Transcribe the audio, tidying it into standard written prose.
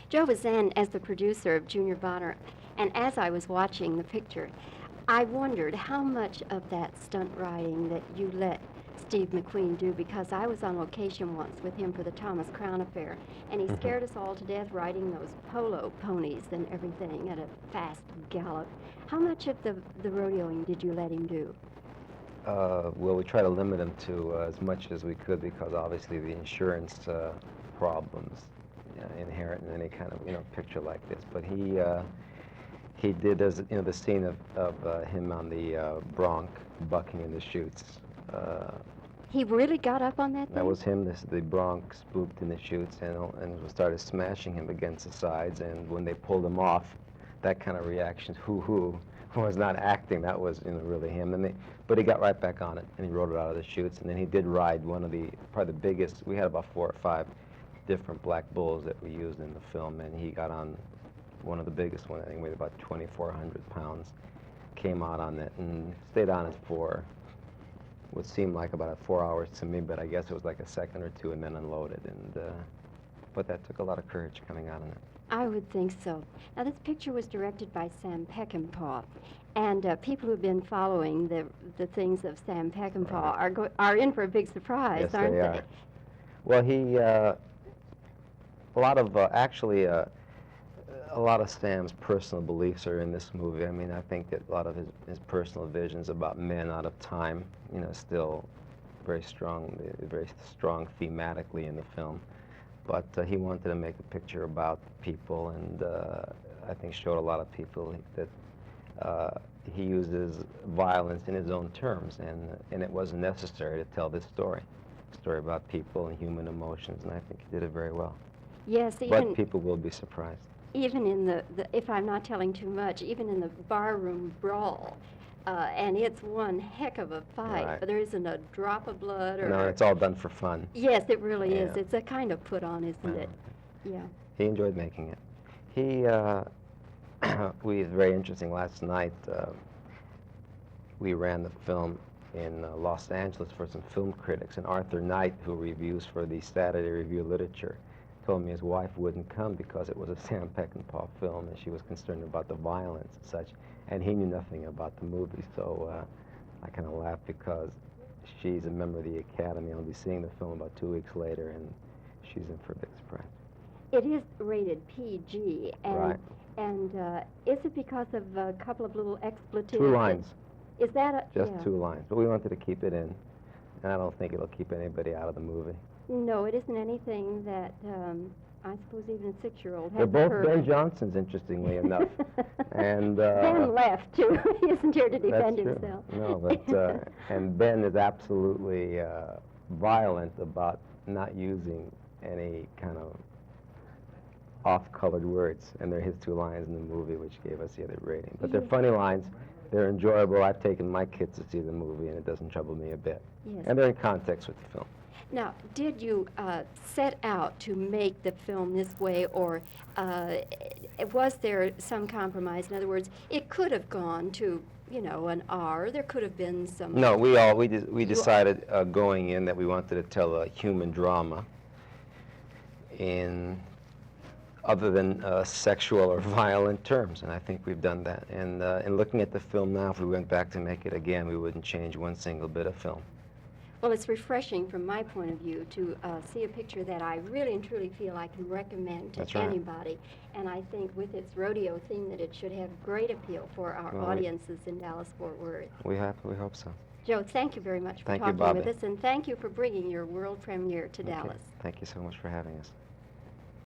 Joe Wizan as the producer of Junior Bonner, and as I was watching the picture, I wondered how much of that stunt riding that you let Steve McQueen do, because I was on location once with him for the Thomas Crown affair, and he scared us all to death riding those polo ponies and everything at a fast gallop. How much of the rodeoing did you let him do? Well, we try to limit him to as much as we could, because obviously the insurance problems inherent in any kind of picture like this. But he did, as the scene of him on the bronc bucking in the chutes. He really got up on that thing? That was him. The bronc spooked in the chutes and started smashing him against the sides. And when they pulled him off, that kind of reaction, hoo-hoo, was not acting. That was really him. But he got right back on it, and he rode it out of the chutes. And then he did ride one of probably the biggest. We had about 4 or 5 different black bulls that we used in the film, and he got on one of the biggest one. I think weighed about 2,400 pounds. Came out on it and stayed on it for what seemed like about 4 hours to me, but I guess it was like a second or two, and then unloaded. But that took a lot of courage coming out on it. I would think so. Now, this picture was directed by Sam Peckinpah, and people who've been following the things of Sam Peckinpah are in for a big surprise, yes, aren't they? Are. Well, a lot of Sam's personal beliefs are in this movie. I mean, I think that a lot of his personal visions about men out of time, still very strong thematically in the film. But he wanted to make a picture about people, and I think showed a lot of people that he uses violence in his own terms, and it wasn't necessary to tell this story about people and human emotions, and I think he did it very well. Yes, but people will be surprised. Even in if I'm not telling too much, even in the barroom brawl, and it's one heck of a fight. Right. There isn't a drop of blood. No, it's all done for fun. Yes, it really is. It's a kind of put on, isn't it? Yeah. He enjoyed making it. We was very interesting last night. We ran the film in Los Angeles for some film critics, and Arthur Knight, who reviews for the Saturday Review of Literature, told me his wife wouldn't come because it was a Sam Peckinpah film, and she was concerned about the violence and such, and he knew nothing about the movie. So I kind of laughed because she's a member of the Academy. I'll be seeing the film about 2 weeks later, and she's in for a big surprise. It is rated PG, and right. And is it because of a couple of little expletives? 2 lines. Is that just 2 lines? But we wanted to keep it in, and I don't think it'll keep anybody out of the movie. No, it isn't anything that I suppose even a 6-year-old They're hasn't both heard. Ben Johnsons, interestingly enough. And Ben left, too. He isn't here to defend that's true. himself. No, but and Ben is absolutely violent about not using any kind of off-colored words, and they're his 2 lines in the movie, which gave us the other rating. But they're funny lines. They're enjoyable. I've taken my kids to see the movie, and it doesn't trouble me a bit. Yes. And they're in context with the film. Now, did you set out to make the film this way, or was there some compromise? In other words, it could have gone to, an R. There could have been some... No, we decided going in that we wanted to tell a human drama in other than sexual or violent terms, and I think we've done that. And in looking at the film now, if we went back to make it again, we wouldn't change one single bit of film. Well, it's refreshing from my point of view to see a picture that I really and truly feel I can recommend to That's right. anybody. And I think with its rodeo theme that it should have great appeal for our audiences in Dallas-Fort Worth. We hope so. Joe, thank you very much for Thank you, talking Bobbie. with us, and thank you for bringing your world premiere to Dallas. Thank you so much for having us.